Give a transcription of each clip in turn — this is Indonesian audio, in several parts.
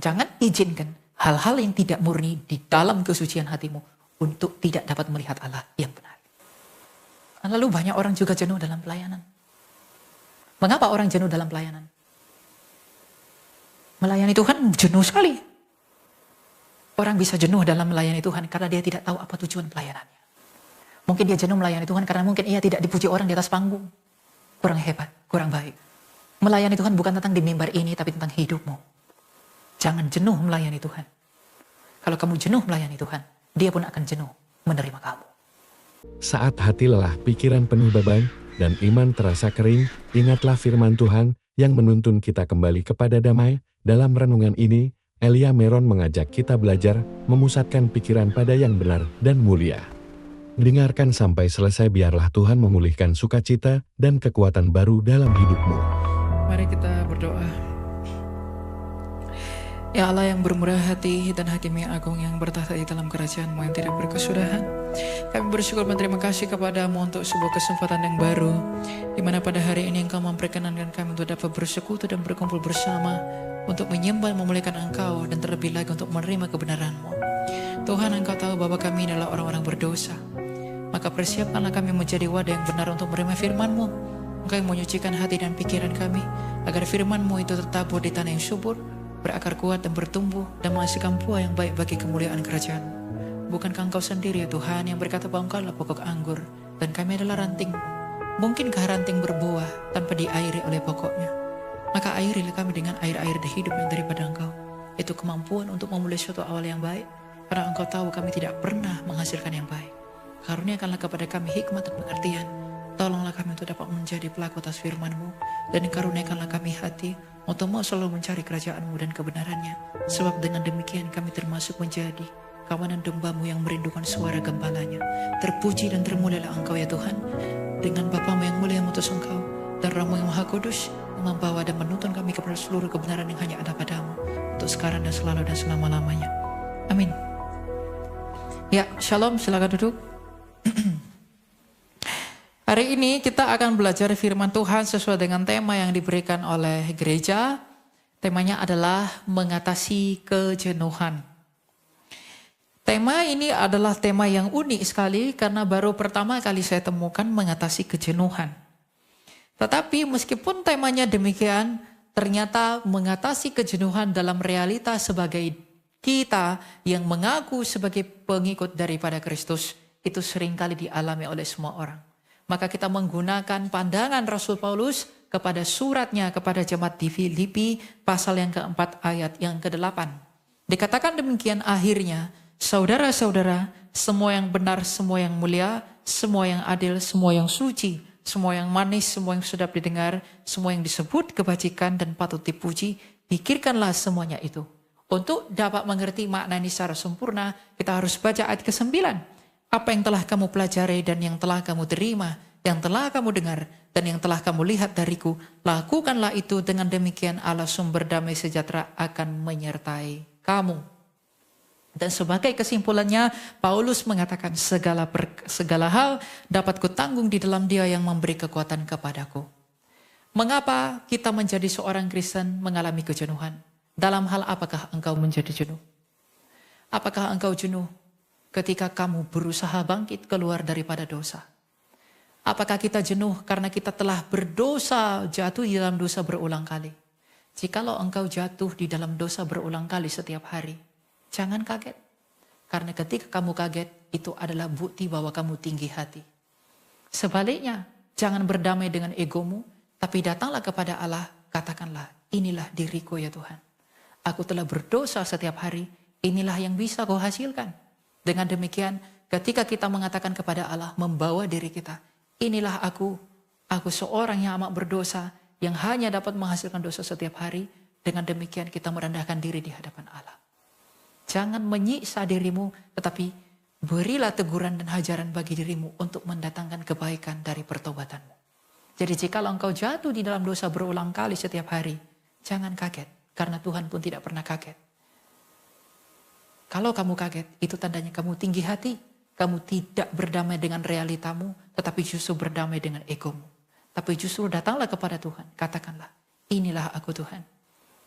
Jangan izinkan hal-hal yang tidak murni di dalam kesucian hatimu untuk tidak dapat melihat Allah yang benar. Lalu banyak orang juga jenuh dalam pelayanan. Mengapa orang jenuh dalam pelayanan? Melayani Tuhan jenuh sekali. Orang bisa jenuh dalam melayani Tuhan karena dia tidak tahu apa tujuan pelayanannya. Mungkin dia jenuh melayani Tuhan karena mungkin ia tidak dipuji orang di atas panggung. Kurang hebat, kurang baik. Melayani Tuhan bukan tentang di mimbar ini, tapi tentang hidupmu. Jangan jenuh melayani Tuhan. Kalau kamu jenuh melayani Tuhan, dia pun akan jenuh menerima kamu. Saat hati lelah, pikiran penuh beban, dan iman terasa kering, ingatlah firman Tuhan yang menuntun kita kembali kepada damai. Dalam renungan ini, Elia Meron mengajak kita belajar memusatkan pikiran pada yang benar dan mulia. Dengarkan sampai selesai, biarlah Tuhan memulihkan sukacita dan kekuatan baru dalam hidupmu. Mari kita berdoa. Ya Allah yang bermurah hati dan Hakim yang agung yang bertahta di dalam kerajaan-Mu yang tidak berkesudahan, kami bersyukur dan terima kasih kepadamu untuk sebuah kesempatan yang baru, di mana pada hari ini Engkau memperkenankan kami untuk dapat bersekutu dan berkumpul bersama untuk menyembah, memuliakan Engkau, dan terlebih lagi untuk menerima kebenaran-Mu. Tuhan, Engkau tahu bahwa kami adalah orang-orang berdosa, maka persiapkanlah kami menjadi wadah yang benar untuk menerima firman-Mu. Engkau yang menyucikan hati dan pikiran kami, agar firman-Mu itu tertabur di tanah yang subur, berakar kuat dan bertumbuh, dan menghasilkan buah yang baik bagi kemuliaan kerajaan. Bukankah Engkau sendiri ya Tuhan yang berkata bahwa Engkau adalah pokok anggur, dan kami adalah ranting? Mungkinkah ranting berbuah tanpa diairi oleh pokoknya? Maka airilah kami dengan air-air hidup yang daripada Engkau. Itu kemampuan untuk memulai suatu awal yang baik, karena Engkau tahu kami tidak pernah menghasilkan yang baik. Karuniakanlah kepada kami hikmat dan pengertian. Tolonglah kami untuk dapat menjadi pelaku atas firman-Mu, dan karuniakanlah kami hati untuk mau selalu mencari kerajaan-Mu dan kebenarannya. Sebab dengan demikian kami termasuk menjadi kawanan domba-Mu yang merindukan suara gembalanya. Terpuji dan termulialah Engkau ya Tuhan, dengan Bapa-Mu yang mulia yang mengutus Engkau, dan Roh-Mu yang Maha Kudus yang membawa dan menuntun kami kepada seluruh kebenaran yang hanya ada pada-Mu, untuk sekarang dan selalu dan selama-lamanya. Amin. Ya, shalom, silakan duduk. Hari ini kita akan belajar firman Tuhan sesuai dengan tema yang diberikan oleh gereja. Temanya adalah mengatasi kejenuhan. Tema ini adalah tema yang unik sekali karena baru pertama kali saya temukan mengatasi kejenuhan. Tetapi meskipun temanya demikian, ternyata mengatasi kejenuhan dalam realita sebagai kita yang mengaku sebagai pengikut daripada Kristus itu seringkali dialami oleh semua orang. Maka kita menggunakan pandangan Rasul Paulus kepada suratnya kepada jemaat di Filipi pasal yang keempat ayat yang ke-8. Dikatakan demikian akhirnya, saudara-saudara, semua yang benar, semua yang mulia, semua yang adil, semua yang suci, semua yang manis, semua yang sedap didengar, semua yang disebut kebajikan dan patut dipuji, pikirkanlah semuanya itu. Untuk dapat mengerti makna ini secara sempurna, kita harus baca ayat ke-9. Apa yang telah kamu pelajari dan yang telah kamu terima, yang telah kamu dengar dan yang telah kamu lihat dariku, lakukanlah itu, dengan demikian Allah sumber damai sejahtera akan menyertai kamu. Dan sebagai kesimpulannya, Paulus mengatakan segala hal dapat kutanggung di dalam Dia yang memberi kekuatan kepadaku. Mengapa kita menjadi seorang Kristen mengalami kejenuhan? Dalam hal apakah engkau menjadi jenuh? Apakah engkau jenuh ketika kamu berusaha bangkit keluar daripada dosa? Apakah kita jenuh karena kita telah berdosa, jatuh di dalam dosa berulang kali? Jikalau engkau jatuh di dalam dosa berulang kali setiap hari, jangan kaget. Karena ketika kamu kaget, itu adalah bukti bahwa kamu tinggi hati. Sebaliknya, jangan berdamai dengan egomu, tapi datanglah kepada Allah, katakanlah, inilah diriku ya Tuhan. Aku telah berdosa setiap hari, inilah yang bisa kau hasilkan. Dengan demikian, ketika kita mengatakan kepada Allah, membawa diri kita, inilah aku seorang yang amat berdosa, yang hanya dapat menghasilkan dosa setiap hari. Dengan demikian kita merendahkan diri di hadapan Allah. Jangan menyiksa dirimu, tetapi berilah teguran dan hajaran bagi dirimu untuk mendatangkan kebaikan dari pertobatanmu. Jadi jikalau engkau jatuh di dalam dosa berulang kali setiap hari, jangan kaget, karena Tuhan pun tidak pernah kaget. Kalau kamu kaget, itu tandanya kamu tinggi hati. Kamu tidak berdamai dengan realitamu, tetapi justru berdamai dengan egomu. Tapi justru datanglah kepada Tuhan. Katakanlah, inilah aku Tuhan.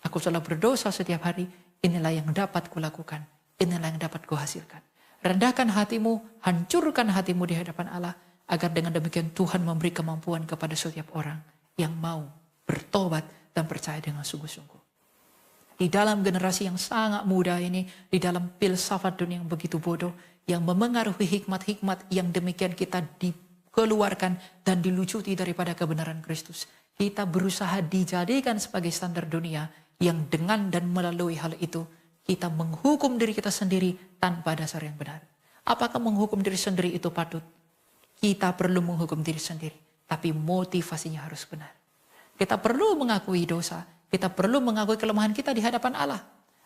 Aku telah berdosa setiap hari. inilah yang dapat kulakukan, inilah yang dapat kuhasilkan. Rendahkan hatimu, hancurkan hatimu di hadapan Allah, agar dengan demikian Tuhan memberi kemampuan kepada setiap orang yang mau bertobat dan percaya dengan sungguh-sungguh. Di dalam generasi yang sangat muda ini, di dalam filsafat dunia yang begitu bodoh, yang memengaruhi hikmat-hikmat yang demikian kita dikeluarkan dan dilucuti daripada kebenaran Kristus. Kita berusaha dijadikan sebagai standar dunia yang dengan dan melalui hal itu kita menghukum diri kita sendiri tanpa dasar yang benar. Apakah menghukum diri sendiri itu patut? Kita perlu menghukum diri sendiri, tapi motivasinya harus benar. Kita perlu mengakui dosa, kita perlu mengakui kelemahan kita di hadapan Allah.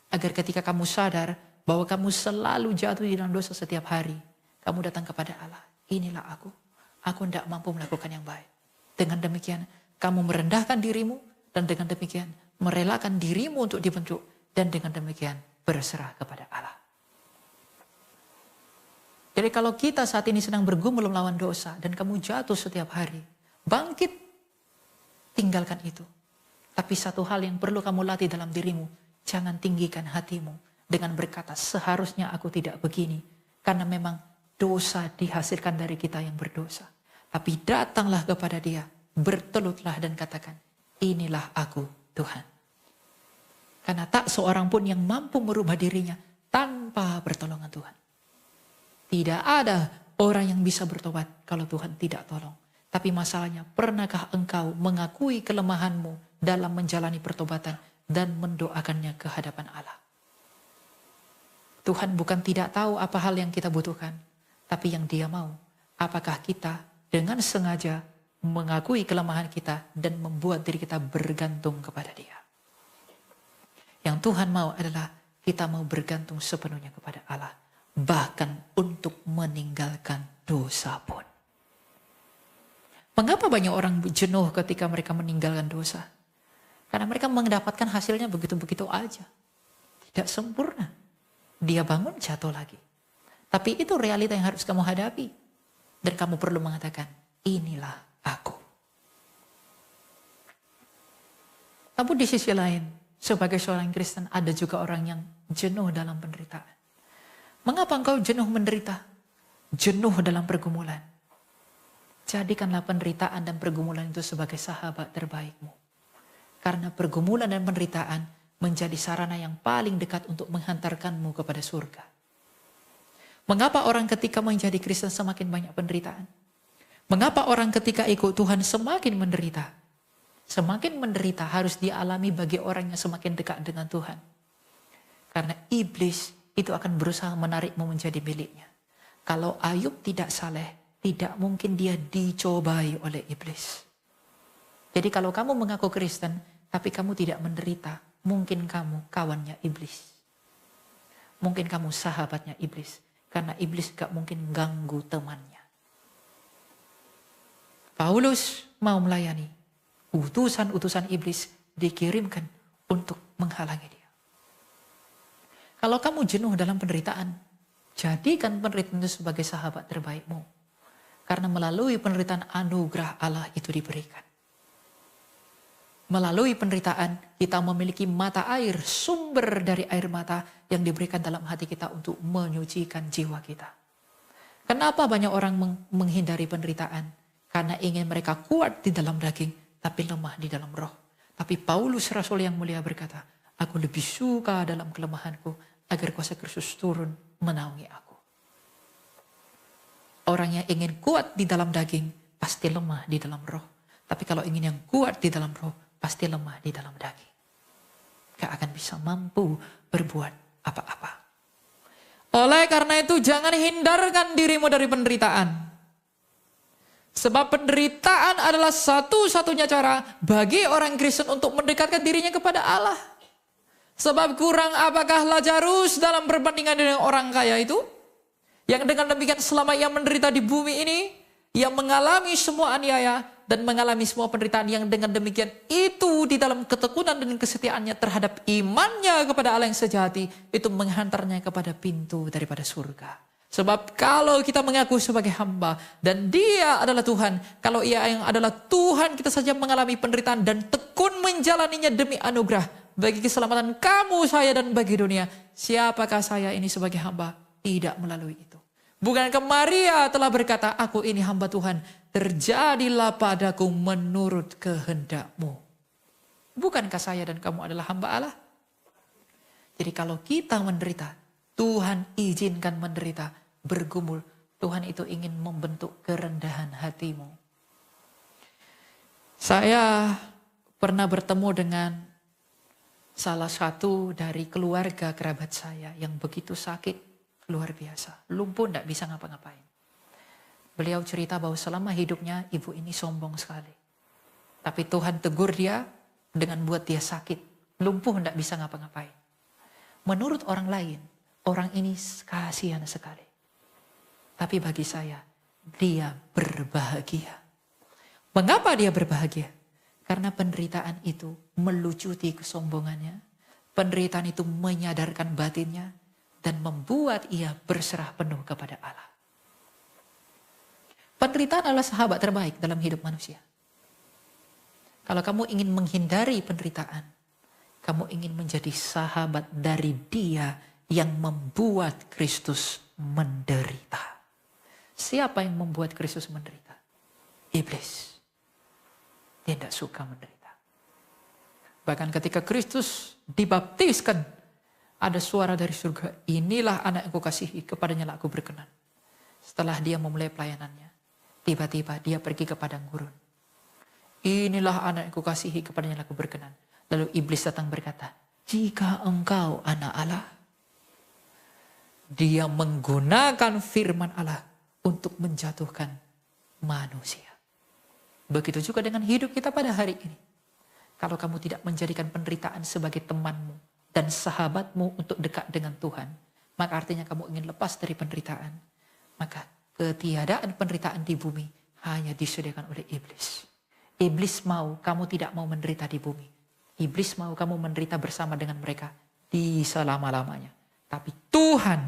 Agar ketika kamu sadar bahwa kamu selalu jatuh di dalam dosa setiap hari, kamu datang kepada Allah. Inilah aku tidak mampu melakukan yang baik. Dengan demikian, kamu merendahkan dirimu, dan dengan demikian merelakan dirimu untuk dibentuk, dan dengan demikian berserah kepada Allah. Jadi kalau kita saat ini sedang bergumul melawan dosa, dan kamu jatuh setiap hari, bangkit, tinggalkan itu. Tapi satu hal yang perlu kamu latih dalam dirimu, jangan tinggikan hatimu dengan berkata, seharusnya aku tidak begini. Karena memang dosa dihasilkan dari kita yang berdosa. Tapi datanglah kepada Dia, bertelutlah dan katakan, inilah aku Tuhan. Karena tak seorang pun yang mampu merubah dirinya tanpa pertolongan Tuhan. Tidak ada orang yang bisa bertobat kalau Tuhan tidak tolong. Tapi masalahnya, pernahkah engkau mengakui kelemahanmu dalam menjalani pertobatan dan mendoakannya ke hadapan Allah? Tuhan bukan tidak tahu apa hal yang kita butuhkan, tapi yang Dia mau, apakah kita dengan sengaja mengakui kelemahan kita dan membuat diri kita bergantung kepada Dia. Yang Tuhan mau adalah kita mau bergantung sepenuhnya kepada Allah, bahkan untuk meninggalkan dosa pun. Mengapa banyak orang jenuh ketika mereka meninggalkan dosa? Karena mereka mendapatkan hasilnya begitu-begitu aja. Tidak sempurna. Dia bangun, jatuh lagi. Tapi itu realita yang harus kamu hadapi. Dan kamu perlu mengatakan, inilah aku. Namun di sisi lain, sebagai seorang Kristen ada juga orang yang jenuh dalam penderitaan. Mengapa engkau jenuh menderita? Jenuh dalam pergumulan. Jadikanlah penderitaan dan pergumulan itu sebagai sahabat terbaikmu. Karena pergumulan dan penderitaan menjadi sarana yang paling dekat untuk menghantarkanmu kepada surga. Mengapa orang ketika menjadi Kristen semakin banyak penderitaan? Mengapa orang ketika ikut Tuhan semakin menderita? Semakin menderita harus dialami bagi orang yang semakin dekat dengan Tuhan. Karena iblis itu akan berusaha menarikmu menjadi miliknya. Kalau Ayub tidak saleh, tidak mungkin dia dicobai oleh iblis. Jadi kalau kamu mengaku Kristen, tapi kamu tidak menderita, mungkin kamu kawannya iblis. Mungkin kamu sahabatnya iblis. Karena iblis gak mungkin ganggu temannya. Paulus mau melayani. Utusan-utusan iblis dikirimkan untuk menghalangi dia. Kalau kamu jenuh dalam penderitaan, jadikan penderitaan itu sebagai sahabat terbaikmu. Karena melalui penderitaan anugerah Allah itu diberikan. Melalui penderitaan kita memiliki mata air, sumber dari air mata yang diberikan dalam hati kita untuk menyucikan jiwa kita. Kenapa banyak orang menghindari penderitaan? Karena ingin mereka kuat di dalam daging, tapi lemah di dalam roh. Tapi Paulus Rasul yang mulia berkata, aku lebih suka dalam kelemahanku agar kuasa Kristus turun menaungi aku. Orang yang ingin kuat di dalam daging pasti lemah di dalam roh. Tapi kalau ingin yang kuat di dalam roh, pasti lemah di dalam daging. Gak akan bisa mampu berbuat apa-apa. Oleh karena itu jangan hindarkan dirimu dari penderitaan. Sebab penderitaan adalah satu-satunya cara bagi orang Kristen untuk mendekatkan dirinya kepada Allah. Sebab kurang apakah Lazarus dalam perbandingan dengan orang kaya itu? Yang dengan demikian selama ia menderita di bumi ini, ia mengalami semua aniaya dan mengalami semua penderitaan yang dengan demikian itu di dalam ketekunan dan kesetiaannya terhadap imannya kepada Allah yang sejati, itu menghantarnya kepada pintu daripada surga. Sebab kalau kita mengaku sebagai hamba dan Dia adalah Tuhan, kalau Ia yang adalah Tuhan kita saja mengalami penderitaan dan tekun menjalaninya demi anugerah, bagi keselamatan kamu, saya, dan bagi dunia. Siapakah saya ini sebagai hamba? Tidak melalui itu. Bukankah Maria telah berkata, aku ini hamba Tuhan, terjadilah padaku menurut kehendak-Mu. Bukankah saya dan kamu adalah hamba Allah? Jadi kalau kita menderita, Tuhan izinkan menderita, bergumul, Tuhan itu ingin membentuk kerendahan hatimu. Saya pernah bertemu dengan salah satu dari keluarga kerabat saya yang begitu sakit, luar biasa. Lumpuh, tidak bisa ngapa-ngapain. Beliau cerita bahwa selama hidupnya ibu ini sombong sekali. Tapi Tuhan tegur dia dengan buat dia sakit. Lumpuh, tidak bisa ngapa-ngapain. Menurut orang lain, orang ini kasihan sekali. Tapi bagi saya, dia berbahagia. Mengapa dia berbahagia? Karena penderitaan itu melucuti kesombongannya. Penderitaan itu menyadarkan batinnya dan membuat ia berserah penuh kepada Allah. Penderitaan adalah sahabat terbaik dalam hidup manusia. Kalau kamu ingin menghindari penderitaan, kamu ingin menjadi sahabat dari Dia yang membuat Kristus menderita. Siapa yang membuat Kristus menderita? Iblis. Dia tidak suka menderita. Bahkan ketika Kristus dibaptiskan, ada suara dari surga, inilah anak yang kukasihi, kepadanya lah aku berkenan. Setelah dia memulai pelayanannya, tiba-tiba dia pergi ke padang gurun. Inilah anak yang kukasihi, kepadanya lah aku berkenan. Lalu iblis datang berkata, jika engkau anak Allah, dia menggunakan firman Allah untuk menjatuhkan manusia. Begitu juga dengan hidup kita pada hari ini. Kalau kamu tidak menjadikan penderitaan sebagai temanmu dan sahabatmu untuk dekat dengan Tuhan, maka artinya kamu ingin lepas dari penderitaan. Maka ketiadaan penderitaan di bumi hanya disediakan oleh iblis. Iblis mau kamu tidak mau menderita di bumi. Iblis mau kamu menderita bersama dengan mereka di selama-lamanya. Tapi Tuhan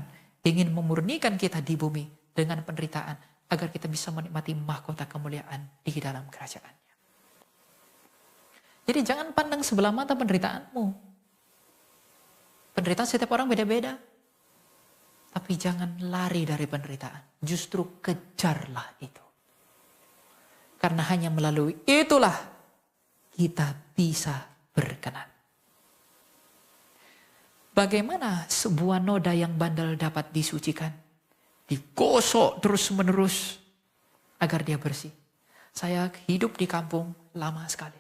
ingin memurnikan kita di bumi dengan penderitaan, agar kita bisa menikmati mahkota kemuliaan di dalam kerajaannya. Jadi jangan pandang sebelah mata penderitaanmu. Penderitaan setiap orang beda-beda. Tapi jangan lari dari penderitaan. Justru kejarlah itu. Karena hanya melalui itulah kita bisa berkenan. Bagaimana sebuah noda yang bandel dapat disucikan? Digosok terus-menerus agar dia bersih. Saya hidup di kampung lama sekali.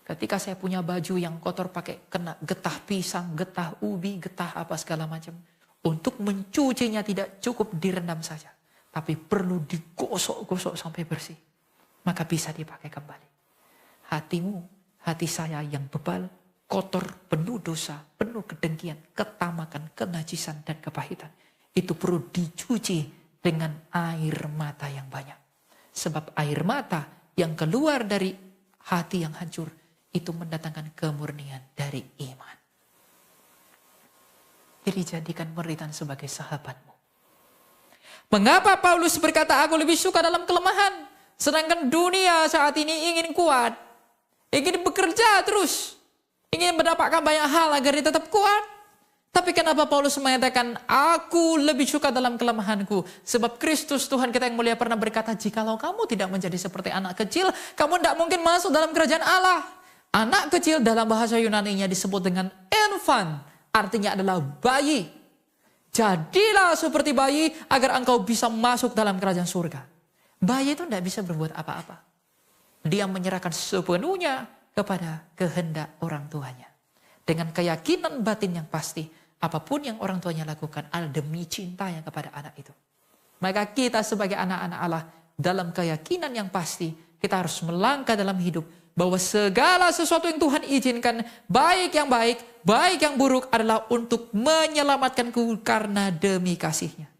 Ketika saya punya baju yang kotor pakai kena getah pisang, getah ubi, getah apa segala macam. Untuk mencucinya tidak cukup direndam saja. Tapi perlu digosok-gosok sampai bersih. Maka bisa dipakai kembali. Hatimu, hati saya yang bebal, kotor, penuh dosa, penuh kedengkian, ketamakan, kenajisan, dan kepahitan. Itu perlu dicuci dengan air mata yang banyak. Sebab air mata yang keluar dari hati yang hancur, itu mendatangkan kemurnian dari iman. Jadi jadikan penderitaan sebagai sahabatmu. Mengapa Paulus berkata, aku lebih suka dalam kelemahan. Sedangkan dunia saat ini ingin kuat. Ingin bekerja terus. Ingin mendapatkan banyak hal agar dia tetap kuat. Tapi kenapa Paulus mengatakan, aku lebih suka dalam kelemahanku. Sebab Kristus Tuhan kita yang mulia pernah berkata, jikalau kamu tidak menjadi seperti anak kecil, kamu tidak mungkin masuk dalam kerajaan Allah. Anak kecil dalam bahasa Yunani-nya disebut dengan infant. Artinya adalah bayi. Jadilah seperti bayi agar engkau bisa masuk dalam kerajaan surga. Bayi itu tidak bisa berbuat apa-apa. Dia menyerahkan sepenuhnya kepada kehendak orang tuanya. Dengan keyakinan batin yang pasti, apapun yang orang tuanya lakukan adalah demi cintanya kepada anak itu. Maka kita sebagai anak-anak Allah, dalam keyakinan yang pasti, kita harus melangkah dalam hidup, bahwa segala sesuatu yang Tuhan izinkan, baik yang buruk adalah untuk menyelamatkanku karena demi kasih-Nya.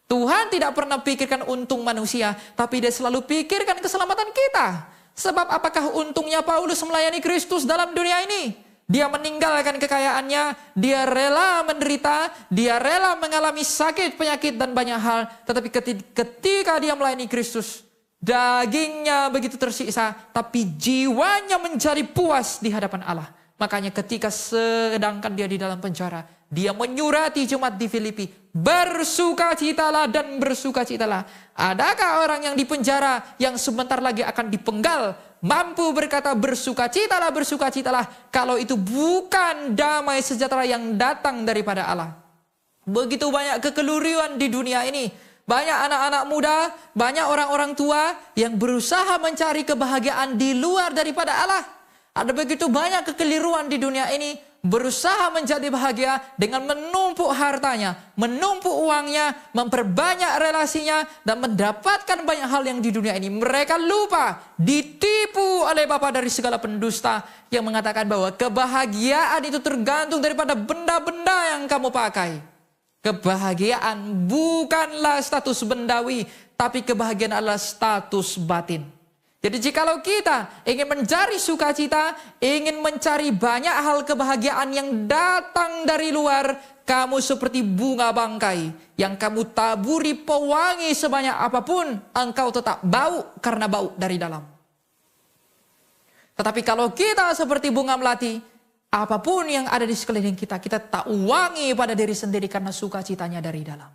Tuhan tidak pernah pikirkan untung manusia, tapi Dia selalu pikirkan keselamatan kita. Sebab apakah untungnya Paulus melayani Kristus dalam dunia ini? Dia meninggalkan kekayaannya, dia rela menderita, dia rela mengalami sakit, penyakit, dan banyak hal. Tetapi ketika dia melayani Kristus, dagingnya begitu tersiksa, tapi jiwanya menjadi puas di hadapan Allah. Makanya ketika sedangkan dia di dalam penjara, dia menyurati jemaat di Filipi, bersukacitalah dan bersukacitalah. Adakah orang yang di penjara yang sebentar lagi akan dipenggal mampu berkata bersukacitalah, bersukacitalah, kalau itu bukan damai sejahtera yang datang daripada Allah? Begitu banyak kekeliruan di dunia ini. Banyak anak-anak muda, banyak orang-orang tua yang berusaha mencari kebahagiaan di luar daripada Allah. Ada begitu banyak kekeliruan di dunia ini, berusaha menjadi bahagia dengan menumpuk hartanya, menumpuk uangnya, memperbanyak relasinya, dan mendapatkan banyak hal yang di dunia ini. Mereka lupa, ditipu oleh bapa dari segala pendusta yang mengatakan bahwa kebahagiaan itu tergantung daripada benda-benda yang kamu pakai. Kebahagiaan bukanlah status bendawi, tapi kebahagiaan adalah status batin. Jadi jikalau kita ingin mencari sukacita, ingin mencari banyak hal kebahagiaan yang datang dari luar, kamu seperti bunga bangkai yang kamu taburi pewangi sebanyak apapun, engkau tetap bau karena bau dari dalam. Tetapi kalau kita seperti bunga melati, apapun yang ada di sekeliling kita, kita tak wangi pada diri sendiri karena sukacitanya dari dalam.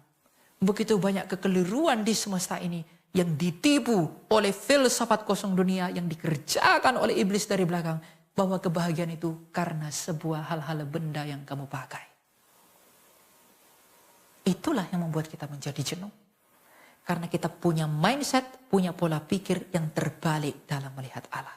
Begitu banyak kekeliruan di semesta ini yang ditipu oleh filsafat kosong dunia yang dikerjakan oleh iblis dari belakang. Bahwa kebahagiaan itu karena sebuah hal-hal benda yang kamu pakai. Itulah yang membuat kita menjadi jenuh. Karena kita punya mindset, punya pola pikir yang terbalik dalam melihat Allah.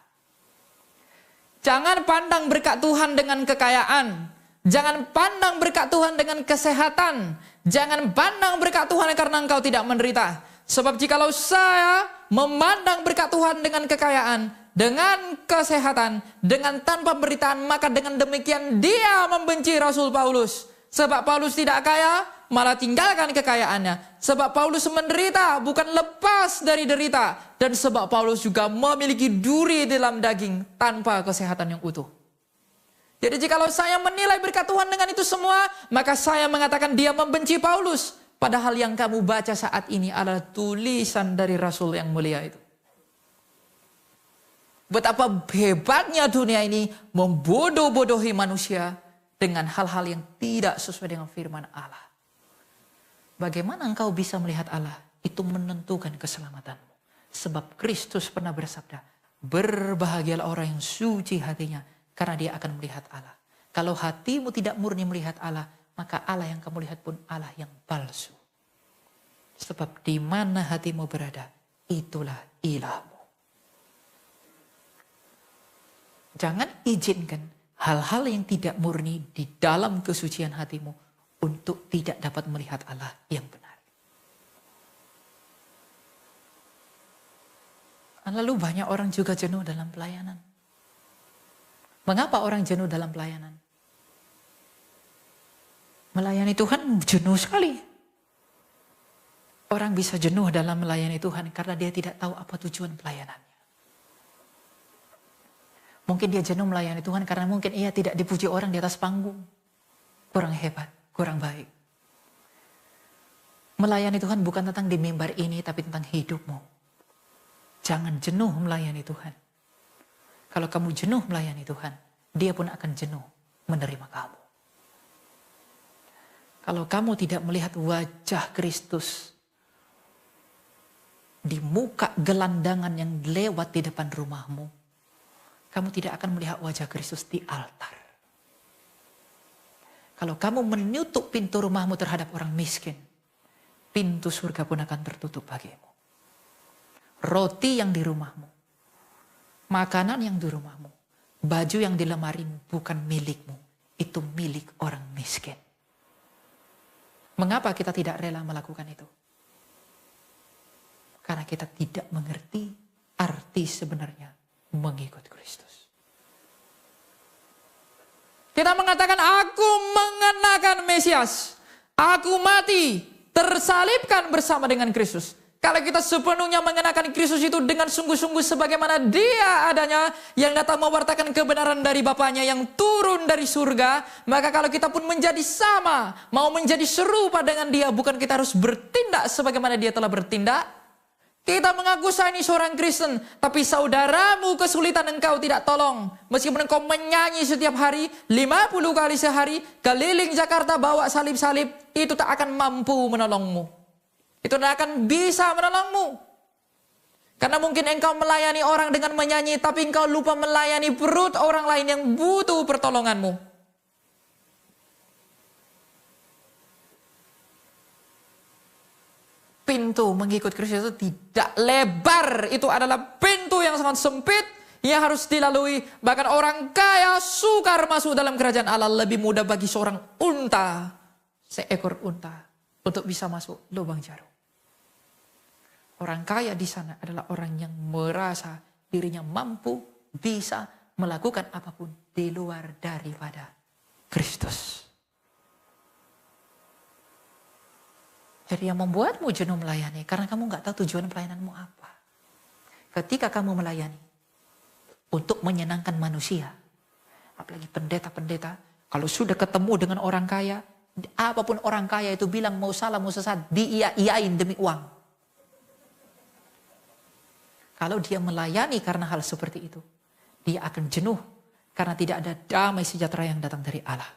Jangan pandang berkat Tuhan dengan kekayaan. Jangan pandang berkat Tuhan dengan kesehatan. Jangan pandang berkat Tuhan karena engkau tidak menderita. Sebab jikalau saya memandang berkat Tuhan dengan kekayaan, dengan kesehatan, dengan tanpa penderitaan, maka dengan demikian dia membenci Rasul Paulus. Sebab Paulus tidak kaya, malah tinggalkan kekayaannya. Sebab Paulus menderita, bukan lepas dari derita. Dan sebab Paulus juga memiliki duri dalam daging tanpa kesehatan yang utuh. Jadi jikalau saya menilai berkat Tuhan dengan itu semua, maka saya mengatakan dia membenci Paulus. Padahal yang kamu baca saat ini adalah tulisan dari Rasul yang mulia itu. Betapa hebatnya dunia ini membodoh-bodohi manusia dengan hal-hal yang tidak sesuai dengan firman Allah. Bagaimana engkau bisa melihat Allah? Itu menentukan keselamatanmu. Sebab Kristus pernah bersabda, berbahagialah orang yang suci hatinya, karena dia akan melihat Allah. Kalau hatimu tidak murni melihat Allah, maka Allah yang kamu lihat pun Allah yang palsu. Sebab di mana hatimu berada, itulah ilahmu. Jangan izinkan hal-hal yang tidak murni di dalam kesucian hatimu untuk tidak dapat melihat Allah yang benar. Lalu banyak orang juga jenuh dalam pelayanan. Mengapa orang jenuh dalam pelayanan? Melayani Tuhan jenuh sekali. Orang bisa jenuh dalam melayani Tuhan karena dia tidak tahu apa tujuan pelayanannya. Mungkin dia jenuh melayani Tuhan karena mungkin ia tidak dipuji orang di atas panggung. Kurang hebat, kurang baik. Melayani Tuhan bukan tentang di mimbar ini, tapi tentang hidupmu. Jangan jenuh melayani Tuhan. Kalau kamu jenuh melayani Tuhan, dia pun akan jenuh menerima kamu. Kalau kamu tidak melihat wajah Kristus di muka gelandangan yang lewat di depan rumahmu, kamu tidak akan melihat wajah Kristus di altar. Kalau kamu menutup pintu rumahmu terhadap orang miskin, pintu surga pun akan tertutup bagimu. Roti yang di rumahmu, makanan yang di rumahmu, baju yang di lemarimu bukan milikmu, itu milik orang miskin. Mengapa kita tidak rela melakukan itu? Karena kita tidak mengerti arti sebenarnya mengikut Kristus. Kita mengatakan, aku mengenakan Mesias. Aku mati, tersalibkan bersama dengan Kristus. Kalau kita sepenuhnya mengenakan Kristus itu dengan sungguh-sungguh sebagaimana dia adanya, yang datang mewartakan kebenaran dari Bapaknya yang turun dari surga, maka kalau kita pun menjadi sama, mau menjadi serupa dengan dia, bukan kita harus bertindak sebagaimana dia telah bertindak, Kita mengaku saya ini seorang Kristen, tapi saudaramu kesulitan engkau tidak tolong. Meskipun engkau menyanyi setiap hari, 50 kali sehari, keliling Jakarta bawa salib-salib, itu tak akan mampu menolongmu. Itu tak akan bisa menolongmu. Karena mungkin engkau melayani orang dengan menyanyi, tapi engkau lupa melayani perut orang lain yang butuh pertolonganmu. Pintu mengikut Kristus itu tidak lebar. Itu adalah pintu yang sangat sempit yang harus dilalui. Bahkan orang kaya sukar masuk dalam kerajaan Allah. Lebih mudah bagi seorang unta, seekor unta, untuk bisa masuk lubang jarum. Orang kaya di sana adalah orang yang merasa dirinya mampu bisa melakukan apapun di luar daripada Kristus. Jadi yang membuatmu jenuh melayani, karena kamu nggak tahu tujuan pelayananmu apa. Ketika kamu melayani untuk menyenangkan manusia, apalagi pendeta-pendeta, kalau sudah ketemu dengan orang kaya, apapun orang kaya itu bilang mau salah mau sesat, diiyain demi uang. Kalau dia melayani karena hal seperti itu, dia akan jenuh karena tidak ada damai sejahtera yang datang dari Allah.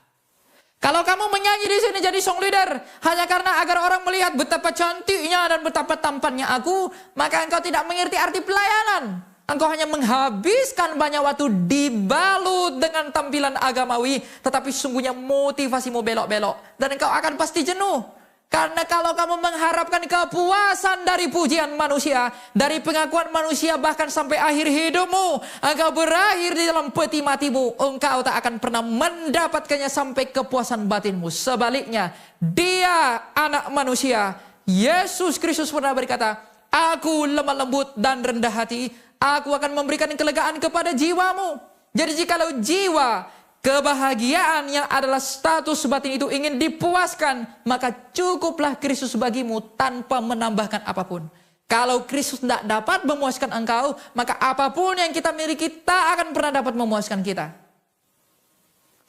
Kalau kamu menyanyi di sini jadi song leader hanya karena agar orang melihat betapa cantiknya dan betapa tampannya aku, maka engkau tidak mengerti arti pelayanan. Engkau hanya menghabiskan banyak waktu dibalut dengan tampilan agamawi, tetapi sungguhnya motivasimu belok-belok dan engkau akan pasti jenuh. Karena kalau kamu mengharapkan kepuasan dari pujian manusia, dari pengakuan manusia bahkan sampai akhir hidupmu, engkau berakhir di dalam peti matimu, engkau tak akan pernah mendapatkannya sampai kepuasan batinmu. Sebaliknya, Dia anak manusia, Yesus Kristus pernah berkata, aku lemah lembut dan rendah hati, aku akan memberikan kelegaan kepada jiwamu. Jadi jikalau jiwa, kebahagiaan yang adalah status batin itu ingin dipuaskan, maka cukuplah Kristus bagimu tanpa menambahkan apapun. Kalau Kristus tidak dapat memuaskan engkau, maka apapun yang kita miliki tak akan pernah dapat memuaskan kita.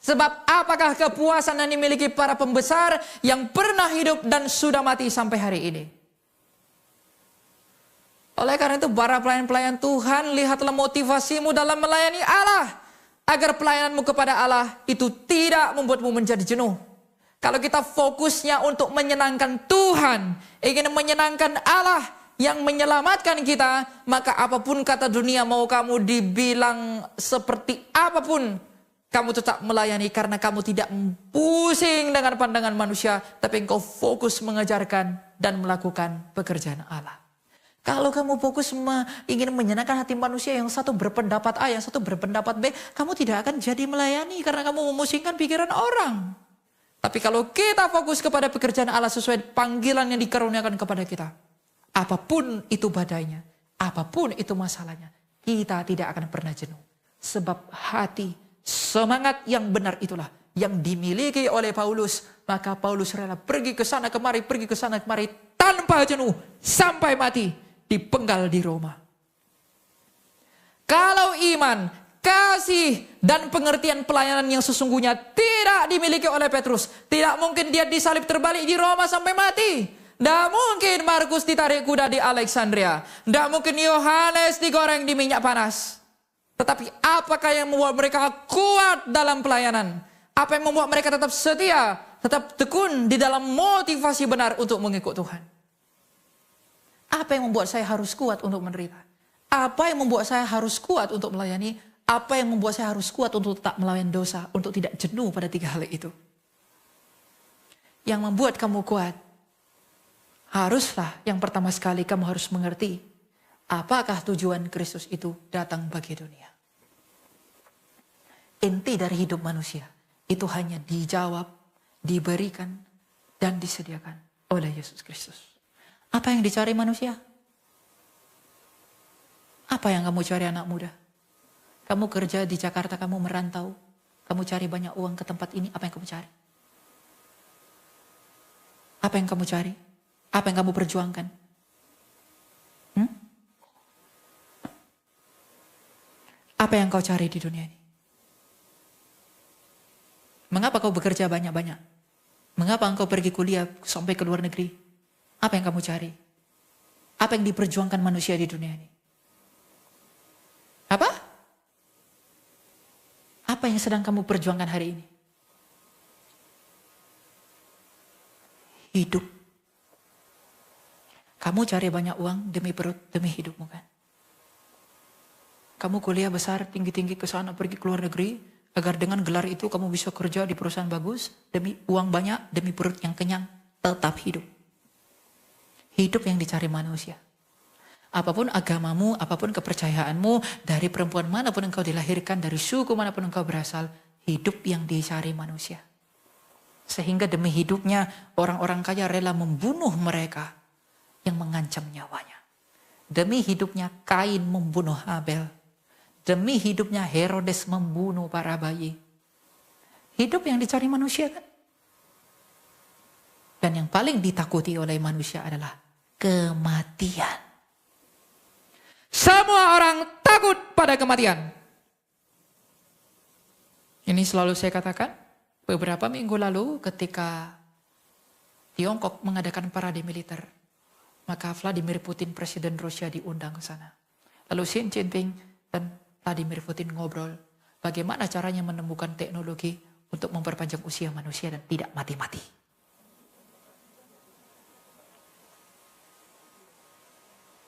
Sebab apakah kepuasan yang dimiliki para pembesar yang pernah hidup dan sudah mati sampai hari ini? Oleh karena itu para pelayan-pelayan Tuhan, lihatlah motivasimu dalam melayani Allah. Agar pelayananmu kepada Allah itu tidak membuatmu menjadi jenuh. Kalau kita fokusnya untuk menyenangkan Tuhan, ingin menyenangkan Allah yang menyelamatkan kita, maka apapun kata dunia, mau kamu dibilang seperti apapun, kamu tetap melayani karena kamu tidak pusing dengan pandangan manusia, tapi engkau fokus mengejarkan dan melakukan pekerjaan Allah. Kalau kamu fokus ingin menyenangkan hati manusia, yang satu berpendapat A, yang satu berpendapat B, kamu tidak akan jadi melayani karena kamu memusingkan pikiran orang. Tapi kalau kita fokus kepada pekerjaan Allah sesuai panggilan yang dikaruniakan kepada kita, apapun itu badainya, apapun itu masalahnya, kita tidak akan pernah jenuh. Sebab hati, semangat yang benar itulah yang dimiliki oleh Paulus. Maka Paulus rela pergi ke sana kemari, pergi ke sana kemari tanpa jenuh sampai mati. Dipenggal di Roma. Kalau iman, kasih, dan pengertian pelayanan yang sesungguhnya tidak dimiliki oleh Petrus, tidak mungkin dia disalib terbalik di Roma sampai mati. Tidak mungkin Markus ditarik kuda di Alexandria. Tidak mungkin Yohanes digoreng di minyak panas. Tetapi apakah yang membuat mereka kuat dalam pelayanan? Apa yang membuat mereka tetap setia, tetap tekun di dalam motivasi benar untuk mengikut Tuhan? Apa yang membuat saya harus kuat untuk menderita? Apa yang membuat saya harus kuat untuk melayani? Apa yang membuat saya harus kuat untuk tetap melawan dosa? Untuk tidak jenuh pada 3 hal itu. Yang membuat kamu kuat, haruslah yang pertama sekali kamu harus mengerti, apakah tujuan Kristus itu datang bagi dunia. Inti dari hidup manusia, itu hanya dijawab, diberikan, dan disediakan oleh Yesus Kristus. Apa yang dicari manusia? Apa yang kamu cari anak muda? Kamu kerja di Jakarta, kamu merantau, kamu cari banyak uang ke tempat ini, apa yang kamu cari? Apa yang kamu cari? Apa yang kamu perjuangkan? Apa yang kau cari di dunia ini? Mengapa kau bekerja banyak-banyak? Mengapa engkau pergi kuliah sampai ke luar negeri? Apa yang kamu cari? Apa yang diperjuangkan manusia di dunia ini? Apa? Apa yang sedang kamu perjuangkan hari ini? Hidup. Kamu cari banyak uang demi perut, demi hidupmu kan? Kamu kuliah besar, tinggi-tinggi ke sana, pergi ke luar negeri, agar dengan gelar itu kamu bisa kerja di perusahaan bagus, demi uang banyak, demi perut yang kenyang, tetap hidup. Hidup yang dicari manusia. Apapun agamamu, apapun kepercayaanmu, dari perempuan manapun engkau dilahirkan, dari suku manapun engkau berasal, hidup yang dicari manusia. Sehingga demi hidupnya, orang-orang kaya rela membunuh mereka yang mengancam nyawanya. Demi hidupnya, Kain membunuh Abel. Demi hidupnya, Herodes membunuh para bayi. Hidup yang dicari manusia kan? Dan yang paling ditakuti oleh manusia adalah kematian. Semua orang takut pada kematian. Ini selalu saya katakan, beberapa minggu lalu ketika Tiongkok mengadakan parade militer, maka Vladimir Putin, Presiden Rusia, diundang ke sana. Lalu Xi Jinping dan Vladimir Putin ngobrol bagaimana caranya menemukan teknologi untuk memperpanjang usia manusia dan tidak mati-mati.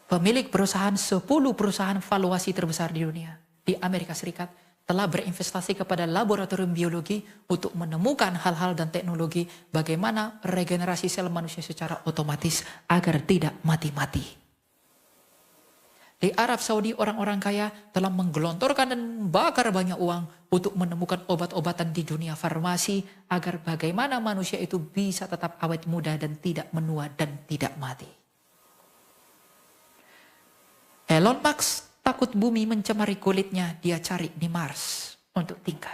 Pemilik perusahaan 10 perusahaan valuasi terbesar di dunia di Amerika Serikat telah berinvestasi kepada laboratorium biologi untuk menemukan hal-hal dan teknologi bagaimana regenerasi sel manusia secara otomatis agar tidak mati-mati. Di Arab Saudi orang-orang kaya telah menggelontorkan dan membakar banyak uang untuk menemukan obat-obatan di dunia farmasi agar bagaimana manusia itu bisa tetap awet muda dan tidak menua dan tidak mati. Elon Musk takut bumi mencemari kulitnya, dia cari di Mars untuk tinggal.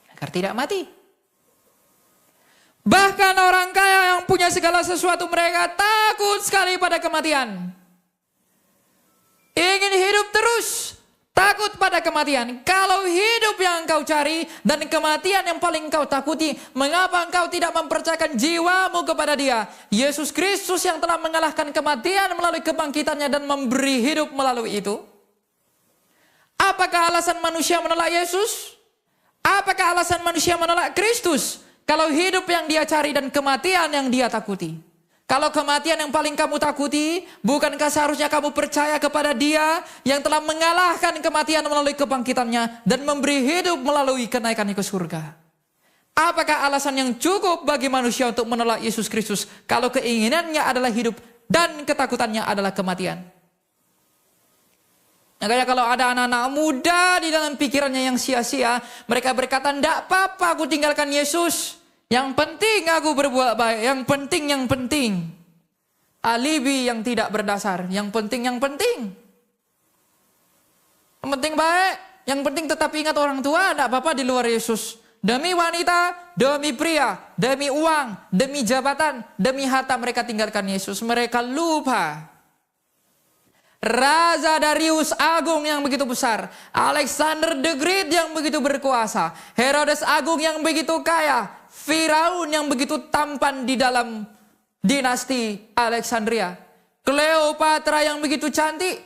Agar tidak mati. Bahkan orang kaya yang punya segala sesuatu mereka takut sekali pada kematian. Ingin hidup terus, takut pada kematian. Kalau hidup yang engkau cari dan kematian yang paling engkau takuti, mengapa engkau tidak mempercayakan jiwamu kepada Dia? Yesus Kristus yang telah mengalahkan kematian melalui kebangkitannya dan memberi hidup melalui itu. Apakah alasan manusia menolak Yesus? Apakah alasan manusia menolak Kristus? Kalau hidup yang dia cari dan kematian yang dia takuti. Kalau kematian yang paling kamu takuti, bukankah seharusnya kamu percaya kepada Dia yang telah mengalahkan kematian melalui kebangkitannya dan memberi hidup melalui kenaikannya ke surga? Apakah alasan yang cukup bagi manusia untuk menolak Yesus Kristus kalau keinginannya adalah hidup dan ketakutannya adalah kematian? Makanya kalau ada anak-anak muda di dalam pikirannya yang sia-sia, mereka berkata, "Tidak apa-apa aku tinggalkan Yesus. Yang penting aku berbuat baik, yang penting. Alibi yang tidak berdasar, yang penting. Yang penting baik, yang penting tetap ingat orang tua, tidak apa-apa di luar Yesus. Demi wanita, demi pria, demi uang, demi jabatan, demi harta mereka tinggalkan Yesus. Mereka lupa. Raja Darius Agung yang begitu besar, Alexander the Great yang begitu berkuasa, Herodes Agung yang begitu kaya, Firaun yang begitu tampan di dalam dinasti Alexandria, Cleopatra yang begitu cantik,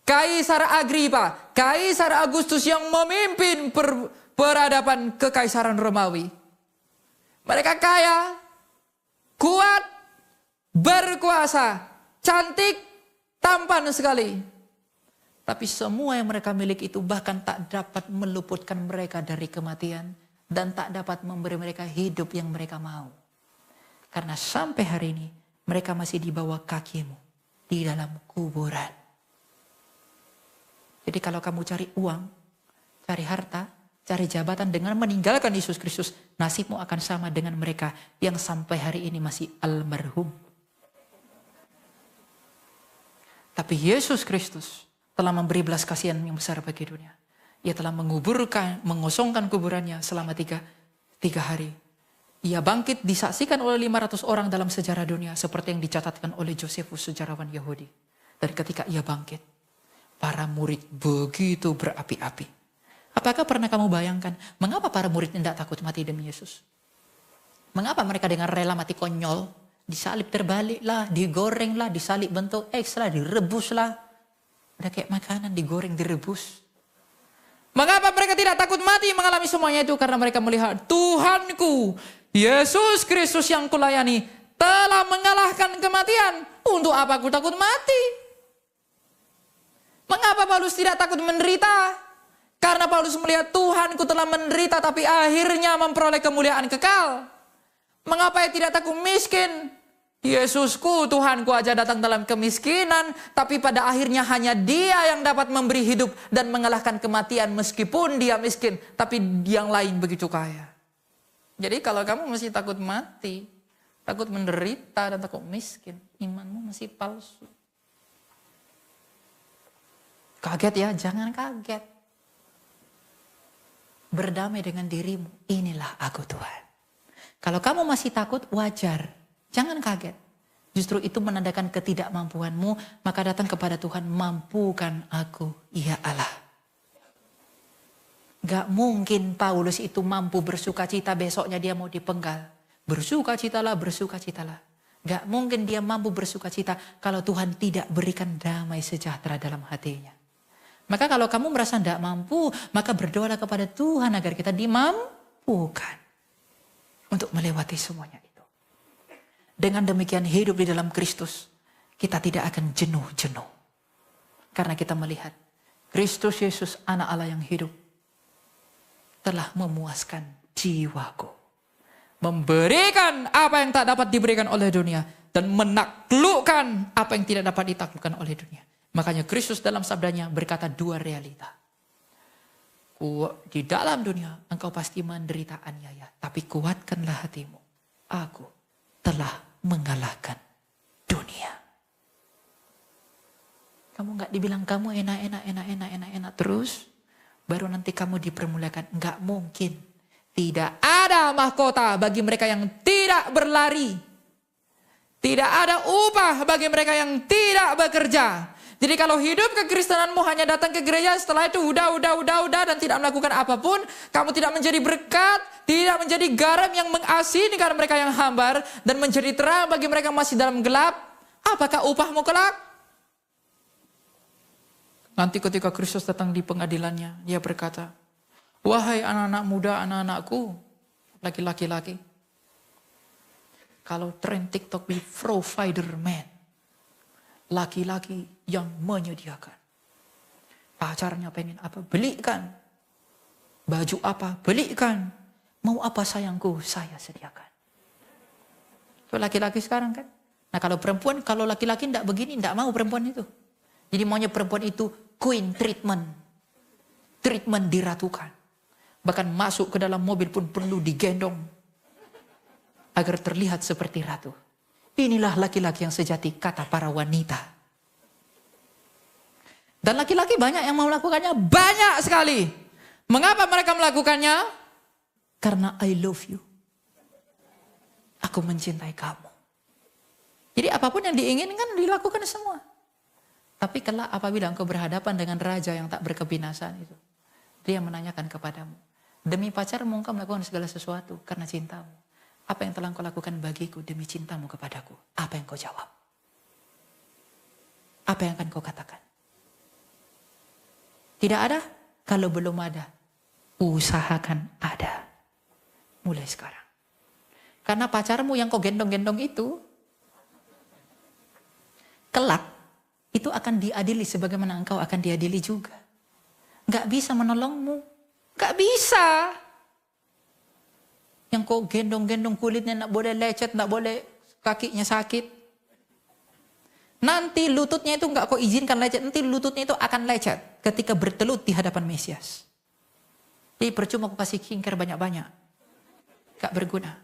Kaisar Agripa, Kaisar Agustus yang memimpin peradaban kekaisaran Romawi. Mereka kaya, kuat, berkuasa, cantik, tampan sekali. Tapi semua yang mereka miliki itu bahkan tak dapat meluputkan mereka dari kematian. Dan tak dapat memberi mereka hidup yang mereka mau. Karena sampai hari ini mereka masih di bawah kakimu. Di dalam kuburan. Jadi kalau kamu cari uang, cari harta, cari jabatan dengan meninggalkan Yesus Kristus, nasibmu akan sama dengan mereka yang sampai hari ini masih almarhum. Tapi Yesus Kristus telah memberi belas kasihan yang besar bagi dunia. Ia telah mengosongkan kuburannya selama tiga hari. Ia bangkit disaksikan oleh 500 orang dalam sejarah dunia. Seperti yang dicatatkan oleh Josephus, sejarawan Yahudi. Dan ketika ia bangkit, para murid begitu berapi-api. Apakah pernah kamu bayangkan, mengapa para murid tidak takut mati demi Yesus? Mengapa mereka dengan rela mati konyol disalib terbalik lah, digoreng lah, disalib bentuk X lah, direbus lah. Udah kayak makanan digoreng, direbus. Mengapa mereka tidak takut mati mengalami semuanya itu? Karena mereka melihat Tuhanku, Yesus Kristus yang kulayani, telah mengalahkan kematian. Untuk apa aku takut mati? Mengapa Paulus tidak takut menderita? Karena Paulus melihat Tuhanku telah menderita tapi akhirnya memperoleh kemuliaan kekal. Mengapa ia tidak takut miskin? Yesusku, Tuhanku aja datang dalam kemiskinan, tapi pada akhirnya hanya Dia yang dapat memberi hidup dan mengalahkan kematian meskipun Dia miskin, tapi yang lain begitu kaya. Jadi kalau kamu masih takut mati, takut menderita dan takut miskin, imanmu masih palsu. Kaget ya, jangan kaget. Berdamai dengan dirimu, inilah aku Tuhan. Kalau kamu masih takut, wajar. Jangan kaget. Justru itu menandakan ketidakmampuanmu, maka datang kepada Tuhan, mampukan aku, ya Allah. Gak mungkin Paulus itu mampu bersukacita besoknya dia mau dipenggal. Bersukacitalah, bersukacitalah. Gak mungkin dia mampu bersukacita kalau Tuhan tidak berikan damai sejahtera dalam hatinya. Maka kalau kamu merasa tidak mampu, maka berdoalah kepada Tuhan agar kita dimampukan untuk melewati semuanya itu. Dengan demikian hidup di dalam Kristus, kita tidak akan jenuh-jenuh. Karena kita melihat Kristus Yesus anak Allah yang hidup telah memuaskan jiwaku. Memberikan apa yang tak dapat diberikan oleh dunia. Dan menaklukkan apa yang tidak dapat ditaklukkan oleh dunia. Makanya Kristus dalam sabdanya berkata dua realita. Di dalam dunia engkau pasti menderita aniaya. Tapi kuatkanlah hatimu. Aku telah mengalahkan dunia. Kamu gak dibilang kamu enak terus. Baru nanti kamu dipermuliakan. Gak mungkin. Tidak ada mahkota bagi mereka yang tidak berlari. Tidak ada upah bagi mereka yang tidak bekerja. Jadi kalau hidup kekristenanmu hanya datang ke gereja, setelah itu udah dan tidak melakukan apapun, kamu tidak menjadi berkat, tidak menjadi garam yang mengasinkan mereka yang hambar, dan menjadi terang bagi mereka yang masih dalam gelap, apakah upahmu kelak? Nanti ketika Kristus datang di pengadilannya, dia berkata, wahai anak-anak muda, anak-anakku, laki-laki, kalau tren TikTok di provider man, laki-laki yang menyediakan. Pacarnya pengen apa? Belikan. Baju apa? Belikan. Mau apa sayangku? Saya sediakan. Itu laki-laki sekarang kan. Nah kalau perempuan, kalau laki-laki tidak begini, tidak mau perempuan itu. Jadi maunya perempuan itu queen treatment. Treatment diratukan. Bahkan masuk ke dalam mobil pun perlu digendong. Agar terlihat seperti ratu. Inilah laki-laki yang sejati, kata para wanita. Dan laki-laki banyak yang mau melakukannya, banyak sekali. Mengapa mereka melakukannya? Karena I love you. Aku mencintai kamu. Jadi apapun yang diinginkan dilakukan semua. Tapi kelak apabila engkau berhadapan dengan raja yang tak berkebinasan itu, dia menanyakan kepadamu, demi pacarmu engkau melakukan segala sesuatu karena cintamu. Apa yang telah kau lakukan bagiku demi cintamu kepadaku? Apa yang kau jawab? Apa yang akan kau katakan? Tidak ada? Kalau belum ada, usahakan ada. Mulai sekarang. Karena pacarmu yang kau gendong-gendong itu, kelak, itu akan diadili sebagaimana engkau akan diadili juga. Gak bisa menolongmu. Gak bisa. Yang kau gendong-gendong kulitnya nak boleh lecet, nak boleh kakinya sakit. Nanti lututnya itu enggak kau izinkan lecet, nanti lututnya itu akan lecet ketika bertelut di hadapan Mesias. Jadi percuma kau kasih skincare banyak-banyak. Gak berguna.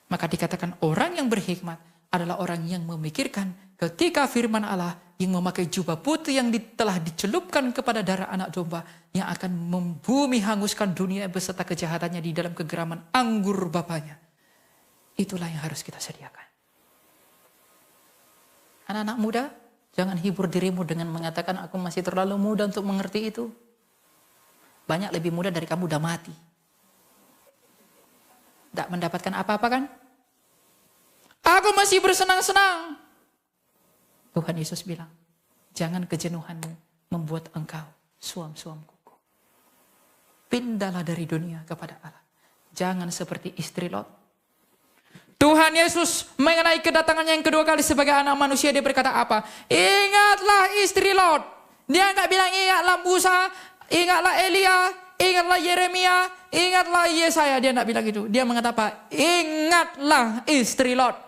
Maka dikatakan orang yang berhikmat adalah orang yang memikirkan ketika firman Allah yang memakai jubah putih yang telah dicelupkan kepada darah anak domba yang akan membumi hanguskan dunia beserta kejahatannya di dalam kegeraman anggur bapaknya. Itulah yang harus kita sediakan. Anak-anak muda, jangan hibur dirimu dengan mengatakan aku masih terlalu muda untuk mengerti itu. Banyak lebih muda dari kamu udah mati. Tidak mendapatkan apa-apa kan? Aku masih bersenang-senang. Tuhan Yesus bilang, jangan kejenuhanmu membuat engkau suam-suam kuku. Pindahlah dari dunia kepada Allah. Jangan seperti istri Lot. Tuhan Yesus mengenai kedatangannya yang kedua kali sebagai anak manusia, dia berkata apa? Ingatlah istri Lot. Dia nggak bilang ingatlah Musa, ingatlah Elia, ingatlah Yeremia, ingatlah Yesaya. Dia nggak bilang itu. Dia mengatakan apa? Ingatlah istri Lot.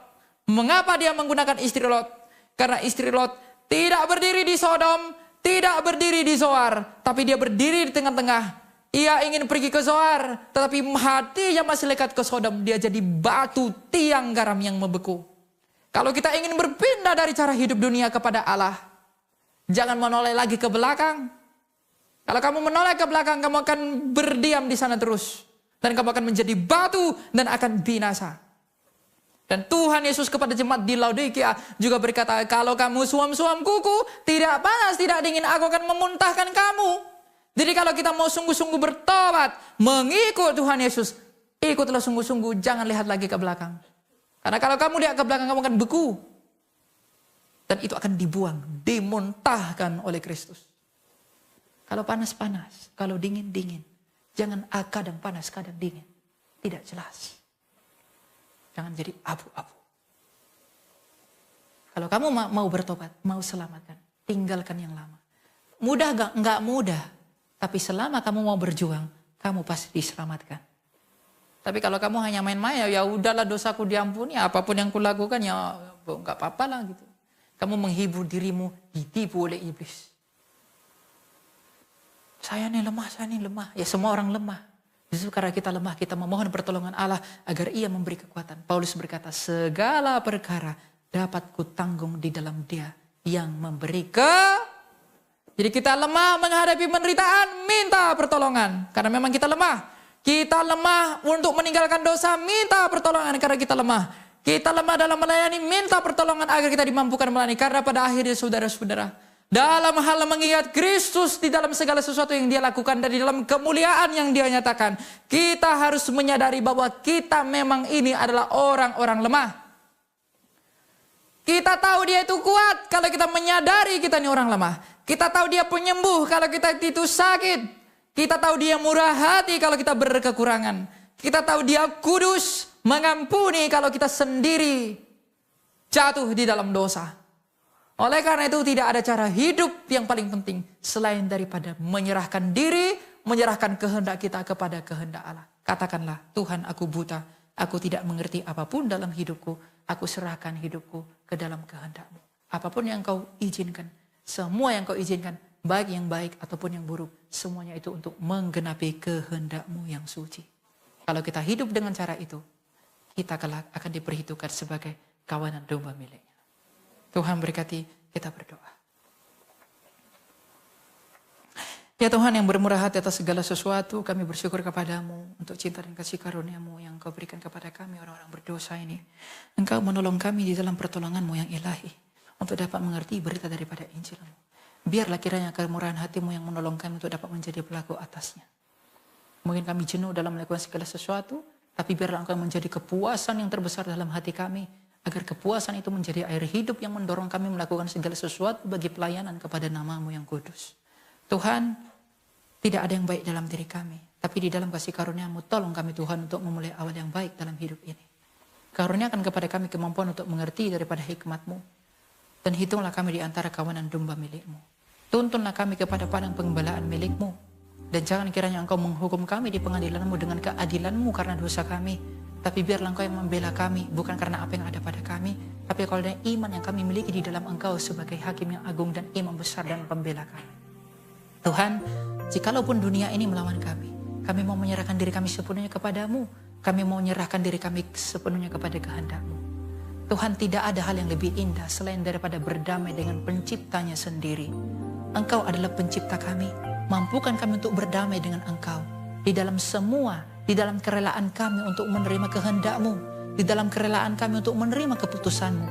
Mengapa dia menggunakan istri Lot? Karena istri Lot tidak berdiri di Sodom, tidak berdiri di Zoar, tapi dia berdiri di tengah-tengah. Ia ingin pergi ke Zoar, tetapi hatinya masih lekat ke Sodom. Dia jadi batu tiang garam yang membeku. Kalau kita ingin berpindah dari cara hidup dunia kepada Allah, jangan menoleh lagi ke belakang. Kalau kamu menoleh ke belakang, kamu akan berdiam di sana terus. Dan kamu akan menjadi batu dan akan binasa. Dan Tuhan Yesus kepada jemaat di Laodikia juga berkata, kalau kamu suam-suam kuku, tidak panas, tidak dingin, aku akan memuntahkan kamu. Jadi kalau kita mau sungguh-sungguh bertobat, mengikut Tuhan Yesus, ikutlah sungguh-sungguh, jangan lihat lagi ke belakang. Karena kalau kamu lihat ke belakang, kamu akan beku. Dan itu akan dibuang, dimuntahkan oleh Kristus. Kalau panas-panas, kalau dingin-dingin. Jangan kadang panas, kadang dingin. Tidak jelas. Jangan jadi abu-abu. Kalau kamu mau bertobat, mau selamatkan, tinggalkan yang lama. Mudah gak? Enggak mudah. Tapi selama kamu mau berjuang, kamu pasti diselamatkan. Tapi kalau kamu hanya main-main, ya udahlah dosaku diampuni, apapun yang kulakukan ya enggak apa-apa lah gitu. Kamu menghibur dirimu, ditipu oleh iblis. Saya ini lemah. Ya semua orang lemah. Justru karena kita lemah, kita memohon pertolongan Allah agar Ia memberi kekuatan. Paulus berkata, segala perkara dapat kutanggung di dalam Dia yang memberi Jadi kita lemah menghadapi penderitaan, minta pertolongan. Karena memang kita lemah. Kita lemah untuk meninggalkan dosa, minta pertolongan karena kita lemah. Kita lemah dalam melayani, minta pertolongan agar kita dimampukan melayani. Karena pada akhirnya saudara-saudara, dalam hal mengingat Kristus di dalam segala sesuatu yang Dia lakukan dan di dalam kemuliaan yang Dia nyatakan, kita harus menyadari bahwa kita memang ini adalah orang-orang lemah. Kita tahu Dia itu kuat kalau kita menyadari kita ini orang lemah. Kita tahu Dia penyembuh kalau kita itu sakit. Kita tahu Dia murah hati kalau kita berkekurangan. Kita tahu Dia kudus, mengampuni kalau kita sendiri jatuh di dalam dosa. Oleh karena itu tidak ada cara hidup yang paling penting selain daripada menyerahkan diri, menyerahkan kehendak kita kepada kehendak Allah. Katakanlah, Tuhan aku buta, aku tidak mengerti apapun dalam hidupku, aku serahkan hidupku ke dalam kehendak-Mu. Apapun yang Kau izinkan, semua yang Kau izinkan, baik yang baik ataupun yang buruk, semuanya itu untuk menggenapi kehendak-Mu yang suci. Kalau kita hidup dengan cara itu, kita kelak akan diperhitungkan sebagai kawanan domba miliknya. Tuhan berkati, kita berdoa. Ya Tuhan yang bermurah hati atas segala sesuatu, kami bersyukur kepadamu untuk cinta dan kasih karunia-Mu yang Kau berikan kepada kami orang-orang berdosa ini. Engkau menolong kami di dalam pertolongan-Mu yang ilahi untuk dapat mengerti berita daripada Injil-Mu. Biarlah kiranya kemurahan hati-Mu yang menolong kami untuk dapat menjadi pelaku atasnya. Mungkin kami jenuh dalam melakukan segala sesuatu, tapi biarlah Engkau menjadi kepuasan yang terbesar dalam hati kami, agar kepuasan itu menjadi air hidup yang mendorong kami melakukan segala sesuatu bagi pelayanan kepada nama-Mu yang kudus. Tuhan, tidak ada yang baik dalam diri kami, tapi di dalam kasih karunia-Mu, tolong kami Tuhan untuk memulai awal yang baik dalam hidup ini. Karuniakan kepada kami kemampuan untuk mengerti daripada hikmat-Mu, dan hitunglah kami di antara kawanan domba milik-Mu. Tuntunlah kami kepada padang penggembalaan milik-Mu, dan jangan kiranya Engkau menghukum kami di pengadilan-Mu dengan keadilan-Mu karena dosa kami. Tapi biarlah Engkau yang membela kami, bukan karena apa yang ada pada kami, tapi kalau ada iman yang kami miliki di dalam Engkau sebagai hakim yang agung dan imam besar dan pembela kami. Tuhan, jikalaupun dunia ini melawan kami mau menyerahkan diri kami sepenuhnya kepadamu, kami mau menyerahkan diri kami sepenuhnya kepada kehendak-Mu. Tuhan, tidak ada hal yang lebih indah selain daripada berdamai dengan penciptanya sendiri. Engkau adalah pencipta kami, mampukan kami untuk berdamai dengan Engkau. Di dalam semua, di dalam kerelaan kami untuk menerima kehendak-Mu, di dalam kerelaan kami untuk menerima keputusan-Mu,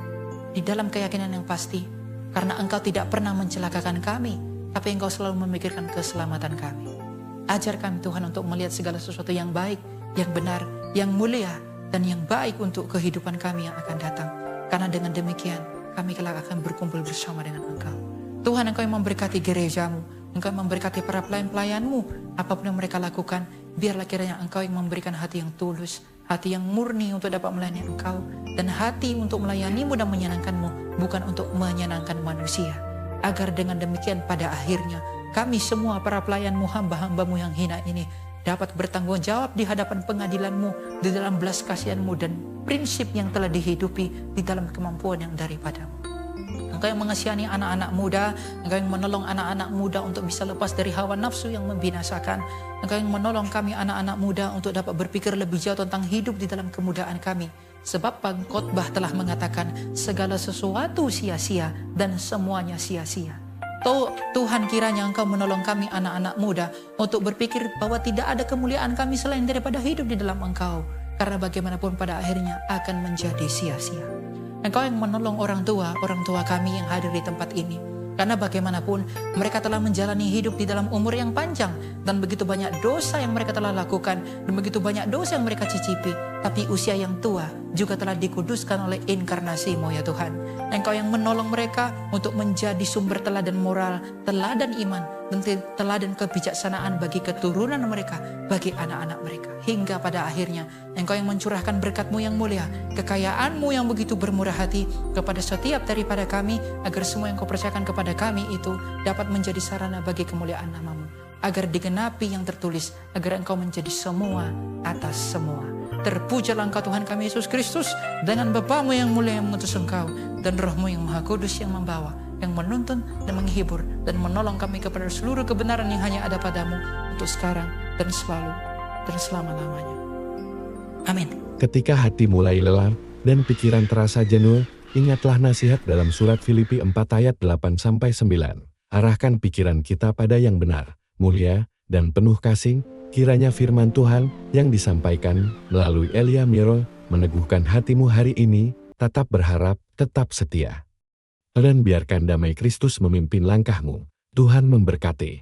di dalam keyakinan yang pasti, karena Engkau tidak pernah mencelakakan kami, tapi Engkau selalu memikirkan keselamatan kami. Ajar kami Tuhan untuk melihat segala sesuatu yang baik, yang benar, yang mulia, dan yang baik untuk kehidupan kami yang akan datang. Karena dengan demikian kami kelak akan berkumpul bersama dengan Engkau. Tuhan, Engkau yang memberkati gerejamu, Engkau yang memberkati para pelayan-pelayanmu, apapun yang mereka lakukan, biarlah kiranya Engkau yang memberikan hati yang tulus, hati yang murni untuk dapat melayani Engkau, dan hati untuk melayanimu dan menyenangkanmu, bukan untuk menyenangkan manusia. Agar dengan demikian pada akhirnya kami semua para pelayanmu, hamba-hambamu yang hina ini dapat bertanggung jawab di hadapan pengadilanmu, di dalam belas kasihanmu dan prinsip yang telah dihidupi di dalam kemampuan yang daripadamu. Engkau yang mengasihani anak-anak muda, Engkau yang menolong anak-anak muda untuk bisa lepas dari hawa nafsu yang membinasakan. Engkau yang menolong kami anak-anak muda untuk dapat berpikir lebih jauh tentang hidup di dalam kemudaan kami. Sebab pengkhotbah telah mengatakan segala sesuatu sia-sia dan semuanya sia-sia. Tuhan, kiranya Engkau menolong kami anak-anak muda untuk berpikir bahwa tidak ada kemuliaan kami selain daripada hidup di dalam Engkau. Karena bagaimanapun pada akhirnya akan menjadi sia-sia. Engkau yang menolong orang tua kami yang hadir di tempat ini. Karena bagaimanapun mereka telah menjalani hidup di dalam umur yang panjang. Dan begitu banyak dosa yang mereka telah lakukan. Dan begitu banyak dosa yang mereka cicipi. Tapi usia yang tua juga telah dikuduskan oleh inkarnasi-Mu ya Tuhan. Engkau yang menolong mereka untuk menjadi sumber teladan moral, teladan iman, dan teladan kebijaksanaan bagi keturunan mereka, bagi anak-anak mereka. Hingga pada akhirnya Engkau yang mencurahkan berkat-Mu yang mulia, kekayaan-Mu yang begitu bermurah hati kepada setiap daripada kami, agar semua yang Kau percayakan kepada kami itu dapat menjadi sarana bagi kemuliaan nama-Mu. Agar digenapi yang tertulis, agar Engkau menjadi semua atas semua. Terpujilah Engkau Tuhan kami Yesus Kristus, dengan Bapa-Mu yang mulia yang mengutus Engkau, dan Roh-Mu yang Maha Kudus yang membawa, yang menuntun dan menghibur, dan menolong kami kepada seluruh kebenaran yang hanya ada pada-Mu, untuk sekarang dan selalu, dan selama-lamanya. Amin. Ketika hati mulai lelah dan pikiran terasa jenuh, ingatlah nasihat dalam surat Filipi 4 ayat 8-9. Arahkan pikiran kita pada yang benar, mulia, dan penuh kasih. Kiranya firman Tuhan yang disampaikan melalui Elia Mero meneguhkan hatimu hari ini, tetap berharap, tetap setia. Dan biarkan damai Kristus memimpin langkahmu. Tuhan memberkati.